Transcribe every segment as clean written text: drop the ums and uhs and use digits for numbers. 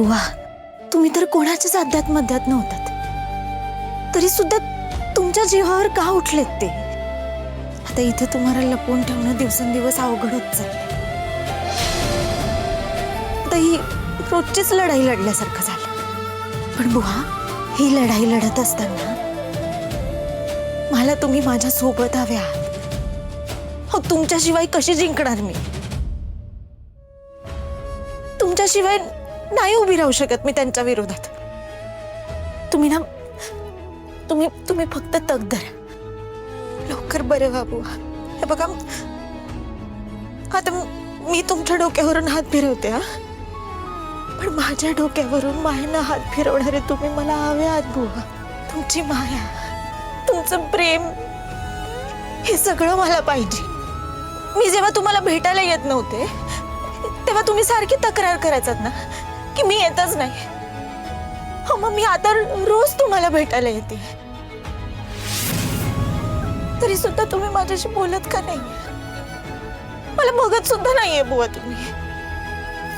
बुवा, तुम्ही तर कोणाच्याच अध्यात्मध्यात नव्हतात, तरी सुद्धा तुमच्या जीवावर का उठलेत ते? आता इथे तुम्हाला लपवून ठेवणं दिवसेंदिवस अवघड होत चाललंय. आता ही रोजचीच लढाई लढल्यासारखं झालं. पण बुवा, ही लढाई लढत असताना मला तुम्ही माझ्या सोबत हवे आहात. हो, तुमच्याशिवाय कशी जिंकणार मी? तुमच्याशिवाय नाही उभी राहू शकत मी त्यांच्या विरोधात. तुम्ही ना तुम्ही फक्त तग धरा. लवकर बरे व्हा बुवा. हे बघा, आता मी तुमच्या डोक्यावरून हात फिरवते हा, पण माझ्या डोक्यावरून मायेनं हात फिरवणारे तुम्ही मला हवे आहात बुवा. तुमची माया, तुमचं प्रेम, हे सगळं मला पाहिजे. मी जेव्हा तुम्हाला भेटायला येत नव्हते तेव्हा तुम्ही सारखी तक्रार करायचात ना की मी येतच नाही. हो, मग मी आता रोज तुम्हाला भेटायला येते, तरी सुद्धा तुम्ही माझ्याशी बोलत का नाही? मला बघत सुद्धा नाहीये बुवा तुम्ही.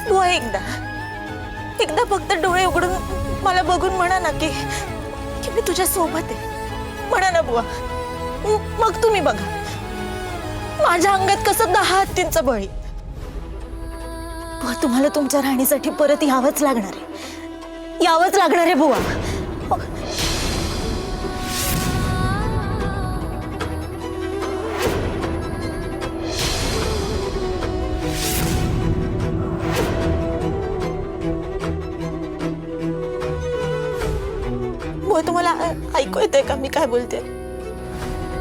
बुवा, एकदा फक्त डोळे उघडून मला बघून म्हणा ना की मी तुझ्या सोबत आहे. म्हणा ना बुवा. मग तुम्ही बघा माझ्या अंगात कसं 10 हत्तींचा बळी. बुवा, तुम्हाला तुमच्या राणीसाठी परत यावंच लागणार आहे. यावंच लागणार आहे बुवा. बुवा, तुम्हाला ऐकू येतंय का मी काय बोलते?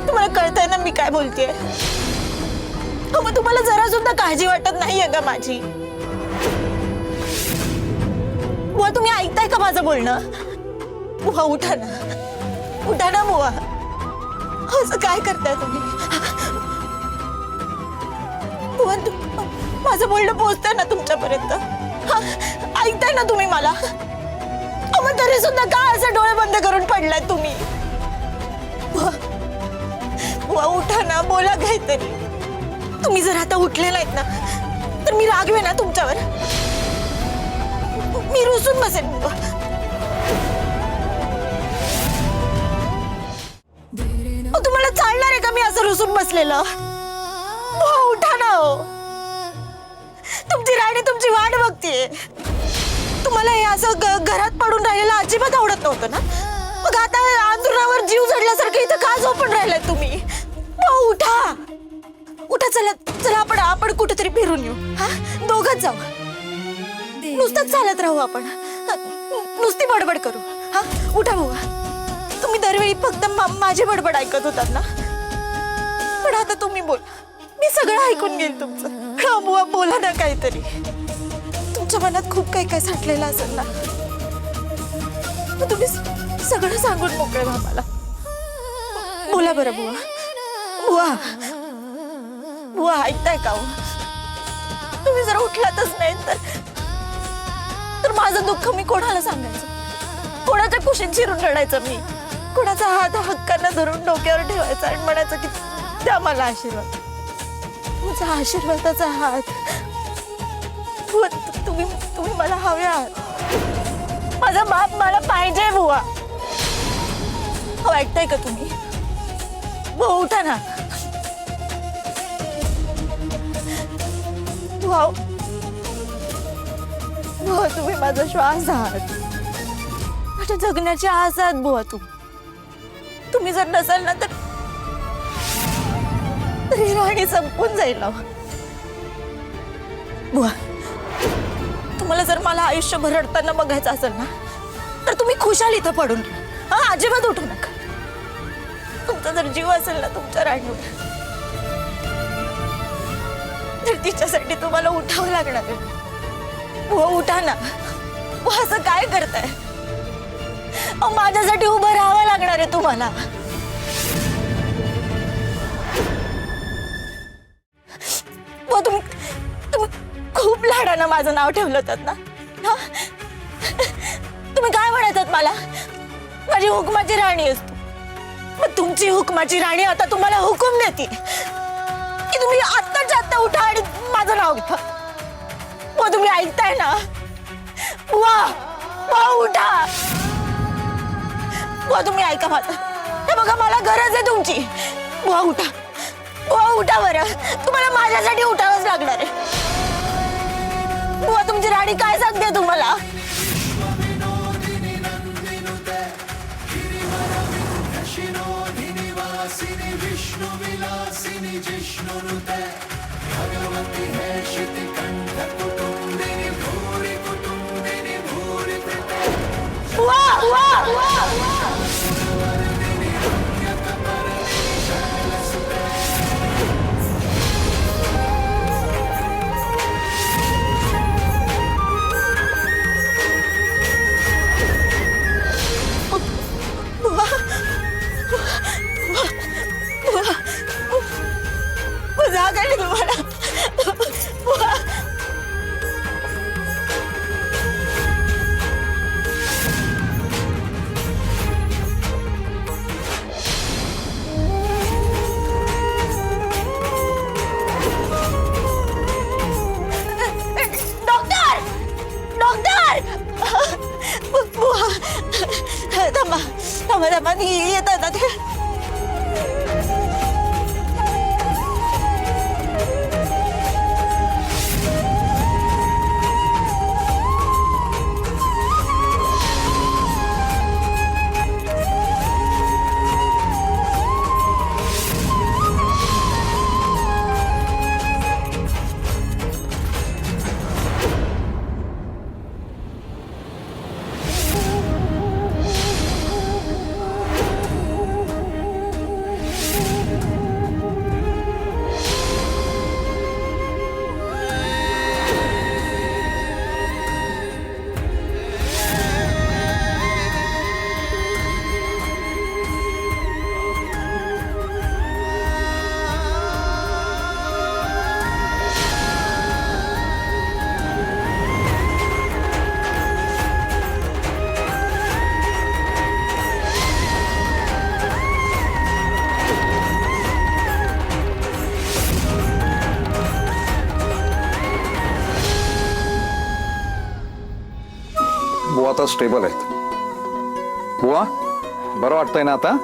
तुम्हाला कळतंय ना मी काय बोलतेय? मग तुम्हाला जरा सुद्धा काळजी वाटत नाहीये का माझी? बुवा, तुम्ही ऐकताय का माझं बोलणं? बुवा, उठा ना बुवा. असं काय करताय तुम्ही? बुवा, माझं बोलणं पोहोचतंय ना तुमच्यापर्यंत? ऐकताय ना तुम्ही मला? मग तरी सुद्धा का असं डोळे बंद करून पडलाय तुम्ही? बुवा, उठा ना, बोला काहीतरी. तुम्ही जर आता उठले नाहीत ना तर मी रागवे ना तुमच्यावर. मी रुसून बसेन. तुम्हाला चालणार आहे का मी असं रुसून बसलेलं? उठा ना हो. तुमची राणी तुमची वाट बघतीये. तुम्हाला हे असं घरात पडून राहिलेलं अजिबात आवडत नव्हतं ना? मग आता अंथरुणावर जीव जडल्यासारखं इथं का झोपून राहिलाय तुम्ही? उठा, चला आपण कुठेतरी फिरून येऊ. हा, दोघंच जाऊ. नुसतंच चालत राहू आपण. नुसती बडबड करू. हा, उठा बुवा. तुम्ही दरवेळी फक्त माझी बडबड ऐकत होतात ना, पण आता तुम्ही बोला. मी सगळं ऐकून घेईल तुमचं. हा बुवा, बोला ना काहीतरी. तुमच्या मनात खूप काही साठलेलं असेल ना, मग तुम्ही सगळं सांगून मोकळे व्हा मला. बोला बरं बुवा. बुवा, ऐकताय का? तुम्ही जर उठलातच नाही तर माझं दुःख मी कोणाला सांगायचं? कोणाच्या कुशीत शिरून रडायचं मी? कोणाचा हात हक्कानं धरून डोक्यावर ठेवायचा आणि म्हणायचं की द्या मला आशीर्वाद. तुमचा आशीर्वादाचा हात. तुम्ही मला हवे आहात. माझा बाप मला पाहिजे बुवा. हो, ऐकताय का तुम्ही? बुवा, उठा ना. बुवा, तुम्ही माझा श्वास आहात. माझ्या जगण्याची आस आहात बुवा. तुम्ही जर नसाल ना तर ही राणी संपून जाईल. बुवा, तुम्हाला जर मला आयुष्यभर रडताना बघायचं असेल ना तर तुम्ही खुशाल इथं पडून राहा. अजिबात उठू नका. तुमचा जर जीव असेल ना तुमच्या राणीवर तर तिच्यासाठी तुम्हाला उठावं लागणार आहे. बुवा, उठा ना. बुवा, असं काय करताय? माझ्यासाठी उभं राहावं लागणार आहे तुम्हाला. बुवा, तुम्ही खूप लाडानं माझं नाव ठेवलं होतं ना. तुम्ही काय म्हणायचं मला? माझी हुकमाची राणी असतो. मग तुमची हुकमाची राणी आता तुम्हाला हुकूम देते की तुम्ही आत्ताच्या आत्ता उठा आणि माझं नाव घ्या. मग तुम्ही ऐकताय ना? बुवा बुवा उठा. बुवा तुम्ही ऐका माझं. हे बघा मला गरज आहे तुमची. बुवा उठा. बुवा उठा बरं. तुम्हाला माझ्यासाठी उठावंच लागणार आहे. बुवा तुमची राणी काय सांगते तुम्हाला. वाह वाह वाह जाग आली तुम्हाला. डॉक्टर डॉक्टर थांबा थांबा थांबा येतात ना ते. बुवा आता स्टेबल आहेत. बुवा बरं वाटतंय ना आता.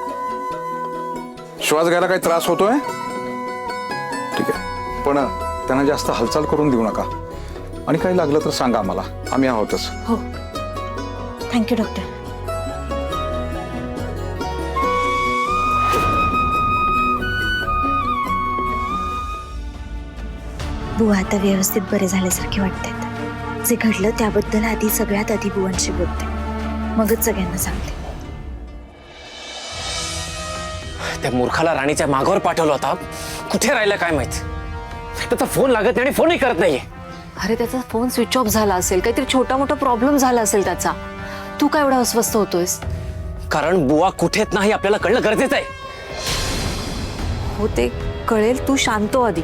श्वास घ्यायला काही त्रास होतोय. ठीक आहे पण त्यांना जास्त हालचाल करून देऊ नका आणि काही लागलं तर सांगा आम्हाला. आम्ही आहोतच. हो थँक्यू डॉक्टर. बुवा आता व्यवस्थित बरे झाल्यासारखे वाटतात. जे घडलं त्याबद्दल आधी सगळ्यात आधी बुवांशी बोलते मगच सगळ्यांना सांगते. त्या मूर्खाला राणीच्या मागावर पाठवलं होता. कुठे राहिला काय माहित. त्याचा फोन लागत नाही आणि फोनही करत नाहीये. अरे त्याचा फोन स्विच ऑफ झाला असेल. काहीतरी छोटा मोठा प्रॉब्लेम झाला असेल त्याचा. तू काय एवढा अस्वस्थ होतोयस. कारण बुवा कुठेच नाही आपल्याला कळणं गरजेचं आहे. हो ते कळेल. तू शांत हो आधी.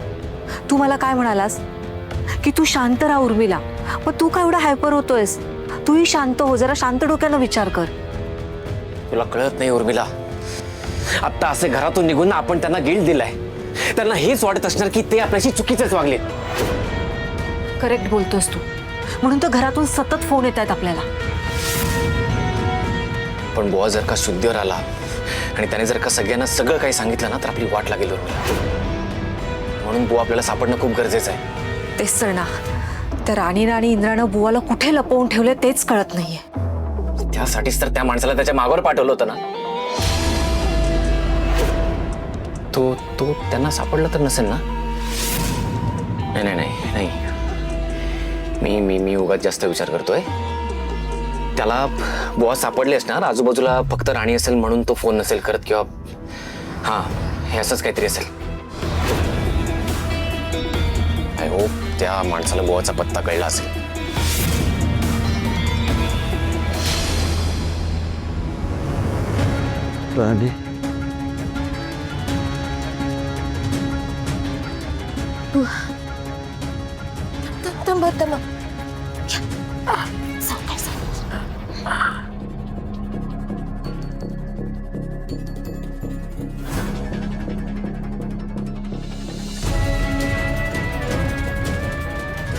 तू मला काय म्हणालास की तू शांत राहा उर्मिला. मग तू काय एवढा हायपर होतोयस. तूही शांत हो. जरा शांत डोक्यानं विचार कर. तुला कळत नाही उर्मिला. आता असे घरातून निघून आपण त्यांना गिल्ट दिलाय. त्यांना हेच वाटत असणार की ते आपल्याशी चुकीचेच वागले. करेक्ट बोलतोस तू. म्हणून तर घरातून सतत फोन येत आहेत आपल्याला. पण बुवा जर का शुद्धीवर आला आणि त्याने जर का सगळ्यांना सगळं काही सांगितलं ना तर आपली वाट लागेल उर्मिला. म्हणून बुवा आपल्याला सापडणं खूप गरजेचं आहे. तेच तर ना. त्या राणीनं आणि इंद्रानं बुवाला कुठे लपवून ठेवले तेच कळत नाहीये. त्यासाठीच तर त्या माणसाला त्याच्या मागावर पाठवलं होतं ना. तो तो त्यांना सापडला तर नसेल ना. नाही नाही नाही नाही. मी मी मी उगाच जास्त विचार करतोय. त्याला बुवा सापडले असणार. आजूबाजूला फक्त राणी असेल म्हणून तो फोन नसेल करत किंवा हां हे असंच काहीतरी असेल. आय होप त्या माणसाला बुवाचा पत्ता कळला असेल. राणी थांबा थांबा.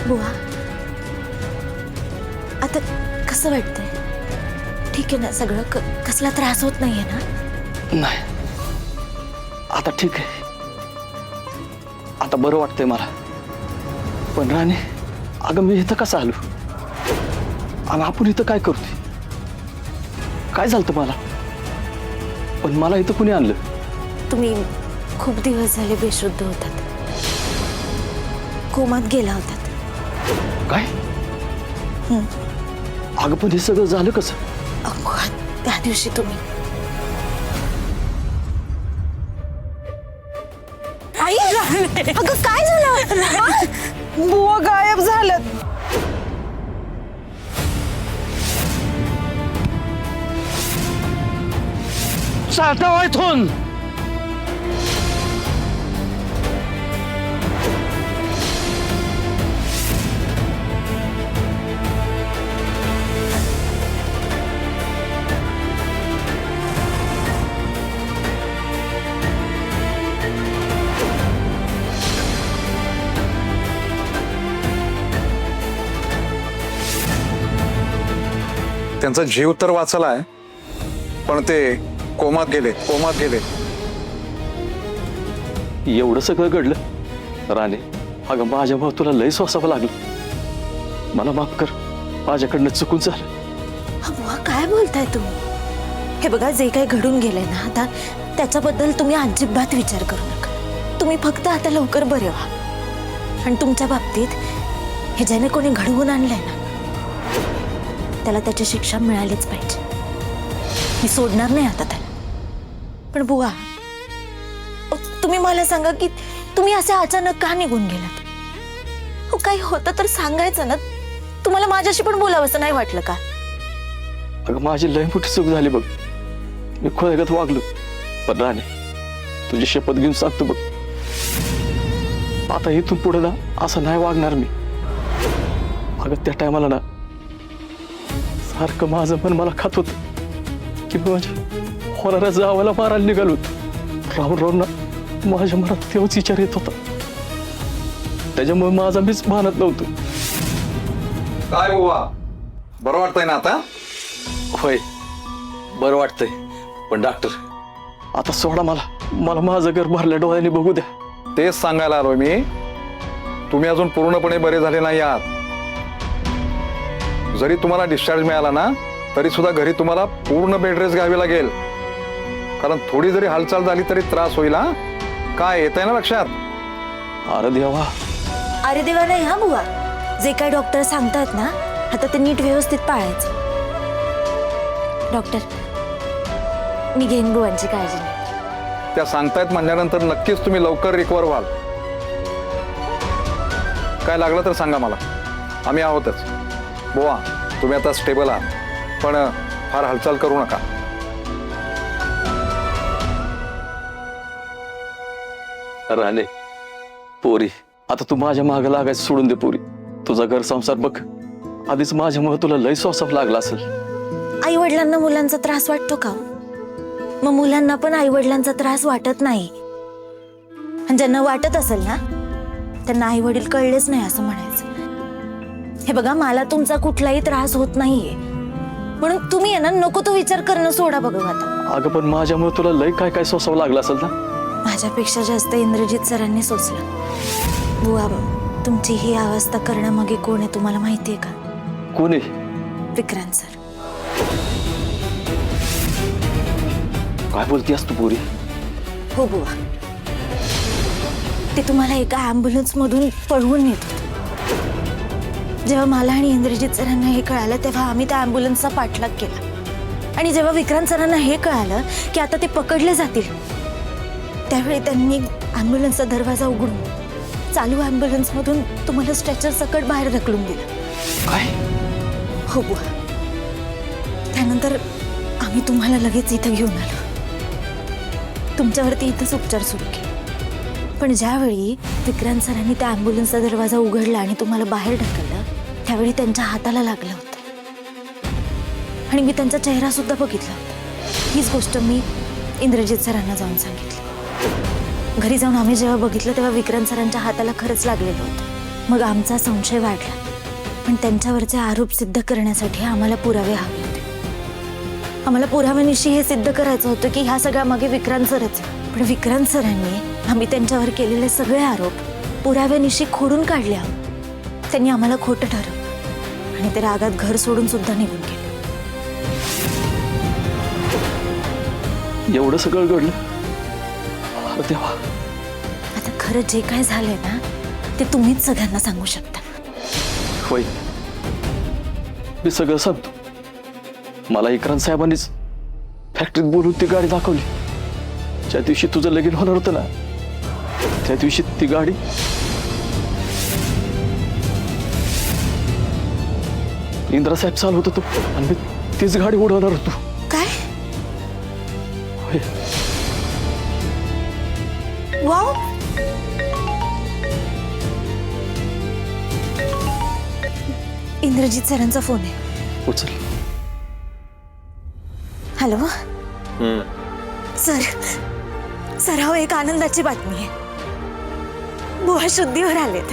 बुवा आता कसं वाटतंय? ठीक आहे ना सगळं? कसला त्रास होत नाहीये ना? नाही, आता ठीक आहे. आता बरं वाटतंय मला. पण राणे, अगं मी इथं कसं आलो आणि आपण इथं काय करतोय? काय झालं मला? पण मला इथं कुणी आणलं? तुम्ही खूप दिवस झाले बेशुद्ध होतात, कोमात गेला होतात. काय? अगं पण हे सगळं झालं कसं? अगो, त्या दिवशी तुम्ही आई, अगं काय झालं? बुवा गायब झालं. चालता इथून. त्यांचा जीव तर वाचलाय, पण ते कोमात गेले. एवढं सगळं घडलं राणे. अगं माझ्या भाऊ तुला लय सोसावं लागलं. मला माफ कर, माझ्याकडनं चुकून झालं. बुवा काय बोलताय तुम्ही? हे बघा, जे काही घडून गेलंय ना आता, त्याच्याबद्दल तुम्ही अजिबात विचार करू नका. तुम्ही फक्त आता लवकर बरे व्हा. आणि तुमच्या बाबतीत हे ज्याने कोणी घडवून आणलंय ना, त्याला त्याची शिक्षा मिळालीच पाहिजे. मी सोडणार नाही आता त्याला. पण बुवा, तुम्ही मला सांगा की तुम्ही असे अचानक का निघून गेलात? हो, काही होतं तर सांगायचं ना. तुम्हाला माझ्याशी पण बोलावंसं नाही वाटलं का? अगं माझी लय मोठी चूक झाली बघ. मी खोळगत वागलो. पण राणे, तुझी शपथ घेऊन सांगतो बघ, आता इथून पुढे ना असं नाही वागणार मी. अगं त्या टायमाला ना सारखं माझं मन मला खात होत की माझ्या होणाऱ्या जावाला मारायला निघालो. राहून ना माझ्या मनात तेव्हाच विचार येत होता. त्याच्यामुळे माझा मीच मानत नव्हतो. काय बुवा, बरं वाटतंय ना आता? होय, बरं वाटतंय. पण डॉक्टर, आता सोडा मला. मला माझं घर भरल्या डोळ्यांनी बघू द्या. तेच सांगायला आलोय मी. तुम्ही अजून पूर्णपणे बरे झाले नाही आहात. जरी तुम्हाला डिस्चार्ज मिळाला ना, तरी सुद्धा घरी तुम्हाला पूर्ण बेड रेस्ट घ्यावी लागेल. कारण थोडी जरी हालचाल झाली तरी त्रास होईल. हा, काय येत आहे ना लक्षात? अरे देवा. अरे देवा नाही हा बुवा. जे काही डॉक्टर सांगतात ना, आता ते नीट व्यवस्थित पाळायचं. डॉक्टर, मी घेईन बुवांची काळजी. त्या सांगतायत म्हणल्यानंतर नक्कीच तुम्ही लवकर रिकवर व्हाल. काय लागलं तर सांगा मला, आम्ही आहोतच. बुवा, तुम्ही आता स्टेबल आहात, पण फार हालचाल करू नका. राणे, पोरी, आता तू माझ्या मागं लागायचं सोडून दे. पोरी, तुझा घर संसार बघ. आधीच माझ्यामुळे तुला लय सोसाव लागला असेल. आई वडिलांना मुलांचा त्रास वाटतो का? मग मुलांना पण आई वडिलांचा त्रास वाटत नाही. आणि ज्यांना वाटत असेल ना, त्यांना आई वडील कळलेच नाही असं म्हणायचं. हे बघा, मला तुमचा कुठलाही त्रास होत नाहीये, म्हणून तुम्ही आहे ना नको तो विचार करणं सोडा. बघा आता, अगं पण माझ्यामुळे तुला लय काय काय सोसावं लागलं असेल ना. माझ्यापेक्षा जास्त इंद्रजित सरांनी सोचलं. बुवा, तुमची ही अवस्था करण्यामागे कोण आहे तुम्हाला माहितीये का? कोण आहे? विक्रांत सर. काय बोलतीस तू पोरी? हो बुवा, ते तुम्हाला एका ॲम्ब्युलन्स मधून पळवून नेत होते. जेव्हा मला आणि इंद्रजित सरांना हे कळालं, तेव्हा आम्ही त्या ॲम्ब्युलन्सचा पाठलाग केला. आणि जेव्हा विक्रांत सरांना हे कळालं की आता ते पकडले जातील, त्यावेळी त्यांनी ॲम्ब्युलन्सचा दरवाजा उघडून चालू ॲम्ब्युलन्स मधून तुम्हाला स्ट्रेचर सकट बाहेर ढकलून दिलं. काय? हो बुवा. त्यानंतर आम्ही तुम्हाला लगेच इथं घेऊन आलो. तुमच्यावरती इथंच उपचार सुरू केले. पण ज्यावेळी विक्रांत सरांनी त्या ॲम्ब्युलन्सचा दरवाजा उघडला आणि तुम्हाला बाहेर ढकललं, त्यावेळी त्यांच्या हाताला लागलं होतं. आणि मी त्यांचा चेहरा सुद्धा बघितला होता. हीच गोष्ट मी इंद्रजित सरांना जाऊन सांगितली. घरी जाऊन आम्ही जेव्हा बघितलं, तेव्हा विक्रांत सरांच्या हाताला खरंच लागलेलं होतं. मग आमचा संशय वाढला पण त्यांच्यावरचे आरोप सिद्ध करण्यासाठी आम्हाला पुरावे हवे होते. आम्हाला पुराव्यानिशी हे सिद्ध करायचं होतं की ह्या सगळ्या मागे विक्रांत सरच आहे. पण विक्रांत सरांनी आम्ही त्यांच्यावर केलेले सगळे आरोप पुराव्यानिशी खोडून काढले आहोत. त्यांनी आम्हाला खोटं ठरवलं आणि ते रागात घर सोडून सुद्धा निघून गेले. एवढं सगळं घडलं. अरे देवा. आता खरं जे काय झालंय ना ते तुम्हीच सगळ्यांना सांगू शकता. होय, मी सगळं सांगतो. मला विक्रांत साहेबांनीच फॅक्टरीत बोलून ती गाडी दाखवली. ज्या दिवशी तुझं लगीन होणार होतं ना त्या दिवशी ती गाडी इंद्रा साहेब चालवत होतो आणि मी तीच गाडी उडवणार होतो. काय? होय. वाव. इंद्रजित सरांचा फोन आहे. उचल. Hello sir. सर हो एक आनंदाची बातमी आहे. बुवा शुद्धीवर आलेत.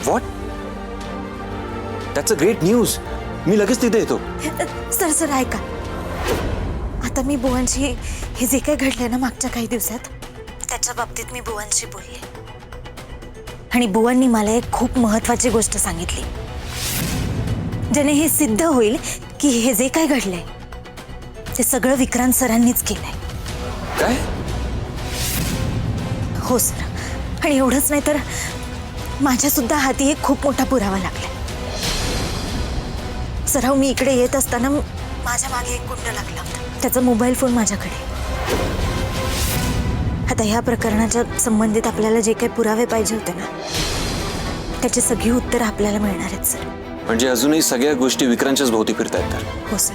What? That's a great news. मी लगेच तिथे येतो. सर सर ऐका. आता मी बुवांशी हे जे काही घडलं ना मागच्या काही दिवसात त्याच्या बाबतीत मी बुवांशी बोलले आणि बुवांनी मला एक खूप महत्वाची गोष्ट सांगितली ज्याने हे सिद्ध होईल की हे जे काही घडलंय ते सगळं विक्रांत सरांनीच केलंय. काय? हो सर. आणि एवढंच नाही तर माझ्या सुद्धा हाती एक खूप मोठा पुरावा लागलाय. सराव मी इकडे येत असताना माझ्या मागे एक गुंड लागला होता. त्याचा मोबाईल फोन माझ्याकडे. आता ह्या प्रकरणाच्या संबंधित आपल्याला जे काही पुरावे पाहिजे होते ना त्याची सगळी उत्तरं आपल्याला मिळणार आहेत सर. म्हणजे अजूनही सगळ्या गोष्टी विक्रांतच्याच भोवती फिरतायत तर? हो सर.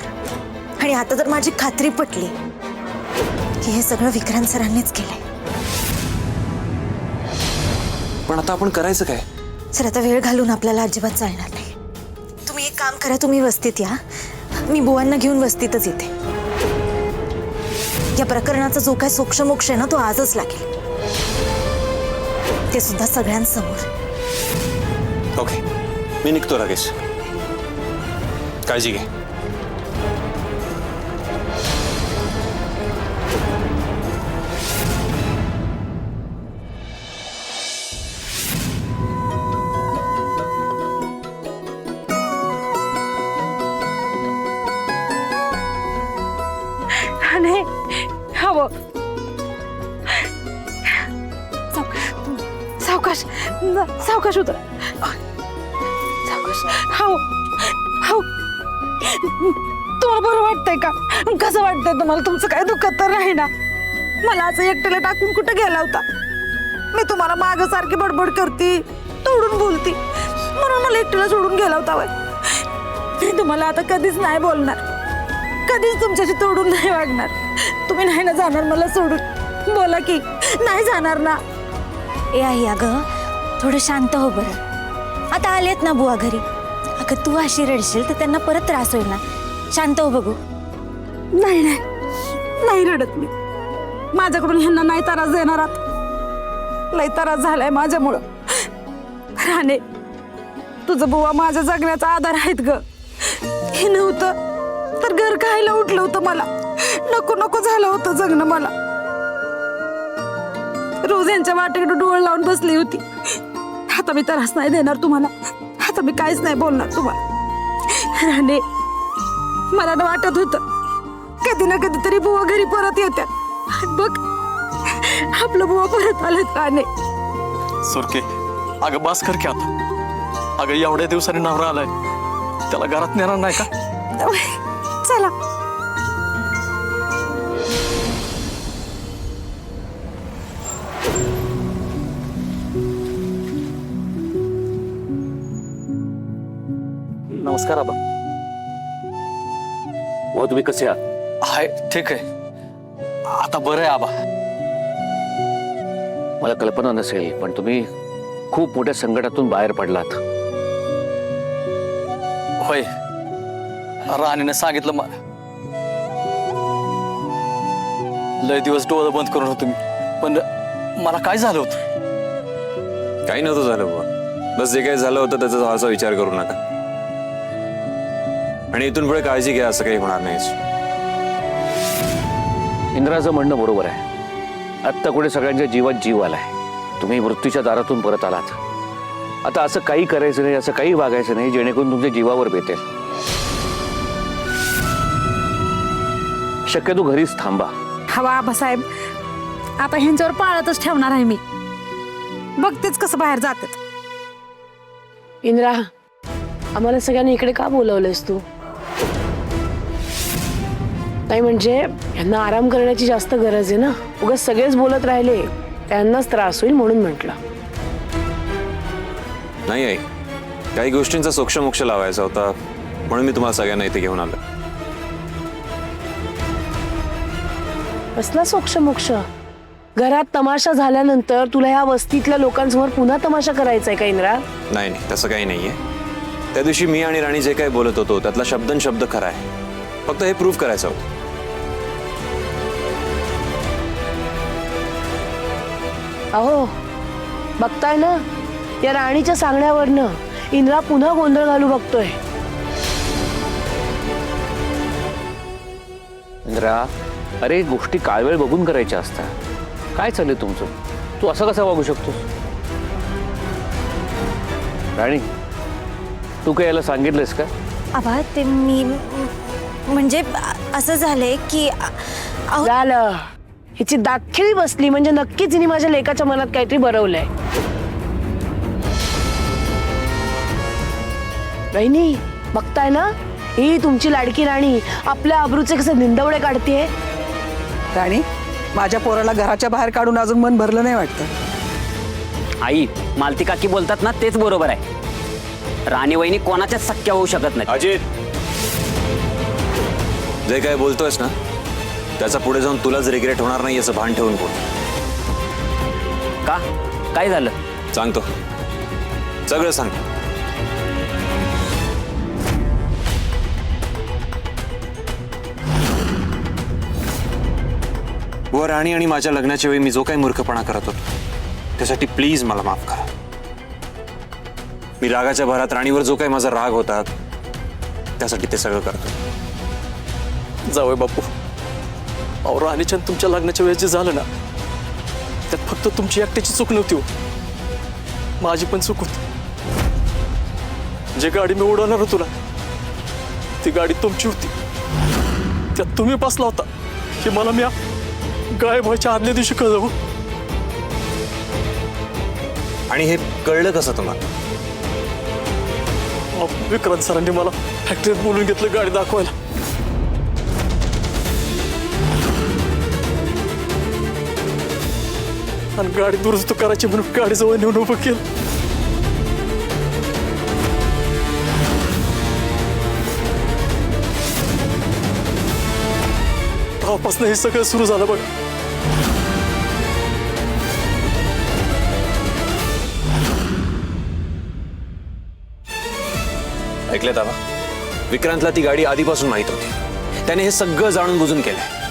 आणि आता तर माझी खात्री पटली की हे सगळं विक्रांत सरांनीच केलंय. पण आता आपण करायचं काय? सर आता वेळ घालून आपल्याला अजिबात चालणार नाही. तुम्ही एक काम करा. तुम्ही वस्तीत या. मी बुवांना घेऊन वस्तीतच येते. या प्रकरणाचा जो काय सोक्षमोक्ष आहे ना तो आजच लागेल. ते सुद्धा सगळ्यांसमोर. ओके, मी निघतो राकेश. काळजी घे. नाही हवं. सावकाश सावकाश उतर. सावकाश. हो हो. तुम्हाला बरं वाटतंय का? कसं वाटतंय तुम्हाला? तुमचं काय दुखत तर नाही ना? मला असं एकट्याला टाकून कुठं गेला होता? मी तुम्हाला मागं सारखी बडबड करती, तोडून बोलती, म्हणून मला एकट्याला सोडून गेला होता. मी तुम्हाला आता कधीच नाही बोलणार, कधीच तुमच्याशी तोडून नाही वागणार. तुम्ही नाही ना जाणार मला सोडून? बोला की नाही जाणार ना? ए आई अगं थोडं शांत हो बरं. आता आलेत ना बुवा घरी. अगं तू अशी रडशील तर त्यांना परत त्रास होईल ना. शांत हो बघू. नाही नाही नाही रडत मी. माझ्याकडून ह्यांना नाही त्रास देणार आहात. लई त्रास झालाय माझ्यामुळं. राणे तुझं बुवा माझ्या जगण्याचा आधार आहेत ग. हे नव्हतं तर घर खायला उठलं होतं मला. नको नको झालं होतं जगणं मला. रोज यांच्या वाटेकडे डोळ लावून बसली होती. आता मी त्रास नाही देणार तुम्हाला. आता मी काहीच नाही बोलणार तुम्हाला. राणे मला ना वाटत होतं कधी ना कधी तरी बुवा घरी परत येतात. बघ आपलं बुवा परत आलं. राणे सुरके, अगं बास कर की आता. अगं एवढ्या दिवसांनी नवरा आलाय, त्याला घरात नेणार नाही का? चला. नमस्कार आबा. मग तुम्ही कसे आहात? हाय ठीक आहे. आता बरं आहे आबा. मला कल्पना नसेल पण तुम्ही खूप मोठ्या संकटातून बाहेर पडलात. होय, राणीने सांगितलं लय दिवस डोळं बंद करून होतो मी. पण मला काय झालं होतं? काही नव्हतं झालं बुवा. बस जे काही झालं होतं त्याचा फारसा विचार करू नका आणि इथून पुढे काळजी घ्या, असं काही होणार नाही. इंद्राचं म्हणणं बरोबर आहे. आत्ता कुठे सगळ्यांच्या जीवात जीव आलाय. तुम्ही मृत्यूच्या दारातून परत आलात. आता असं काही करायचं नाही, असं काही वागायचं नाही जेणेकरून तुमच्या जीवावर बेतेल. शक्यतो घरीच थांबा. हवा आबासाहेब, आता ह्यांच्यावर पाळतच ठेवणार आहे मी. बघतेच कसं बाहेर जातात. इंद्रा, आम्हाला सगळ्यांनी इकडे का बोलवलंयस तू? नाही म्हणजे यांना आराम करण्याची जास्त गरज आहे ना. उगाच सगळेच बोलत राहिले त्यांनाच त्रास होईल म्हणून म्हटलं. नाही आई, काही गोष्टींचा सोक्षमोक्ष लावायचा होता म्हणून मी तुम्हाला सगळ्यांना इथे घेऊन आलो. कसला सोक्ष मोक्ष? घरात तमाशा झाल्यानंतर तुला ह्या वस्तीतल्या लोकांसमोर पुन्हा तमाशा करायचा आहे का इंद्रा? नाही नाही, तसं काही नाहीये. त्या दिवशी मी आणि राणी जे काही बोलत होतो त्यातला शब्दन शब्द खरा आहे. फक्त हे प्रूव्ह करायचं होतं. अहो बघताय ना, या राणीच्या सांगण्यावरनं इंद्रा पुन्हा गोंधळ घालू बघतोय. इंद्रा, अरे गोष्टी काळवेळ बघून करायच्या असतात. काय चाललंय तुमचं? तू असं कसा वागू शकतोस? राणी, तू काय याला सांगितलंस का? आबा ते मी म्हणजे असं झालंय की झालं, हिची दातखिळी बसली म्हणजे नक्कीच हिने माझ्या लेकाच्या मनात काहीतरी बरवलंय. बहिणी बघताय ना, ही तुमची लाडकी राणी आपल्या आबरूचे कसे निंदवडे काढतेय. राणी, माझ्या पोराला घराच्या बाहेर काढून अजून मन भरलं नाही वाटतं. आई, मालती काकी बोलतात ना तेच बरोबर आहे. राणी वहिनी कोणाच्याच सख्या होऊ शकत नाही. अजित, जे काय बोलतोयस ना त्याचा पुढे जाऊन तुलाच रिग्रेट होणार नाही याचं भान ठेवून बोल. का? काय झालं? सांगतो, सगळं सांग. व राणी आणि माझ्या लग्नाच्या वेळी मी जो काही मूर्खपणा करत होतो त्यासाठी प्लीज मला माफ करा. मी रागाच्या भरात राणीवर जो काही माझा राग होता त्यासाठी ते सगळं करतो. जावई बापू, अहो राणीच्या तुमच्या लग्नाच्या वेळेस जे झालं ना त्यात फक्त तुमची एकट्याची चूक नव्हती हो, माझी पण चूक होती. जे गाडी मी उडवणार होतो ना ती गाडी तुमची होती. त्यात तुम्ही बसला होता हे मला मी गायब व्हायच्या आदल्या दिवशी कळलं. आणि हे कळलं कसं तुम्हाला? विक्रांत सरांनी मला फॅक्टरीत बोलून घेतलं गाडी दाखवायला. आणि गाडी दुरुस्त करायची म्हणून गाडीजवळ नेऊन उभं केलं. तेव्हापासून हे सगळं सुरू झालं बघ. ऐकलं दादा, विक्रांतला ती गाडी आधीपासून माहित होती. त्याने हे सगळं जाणून बुजून केलंय.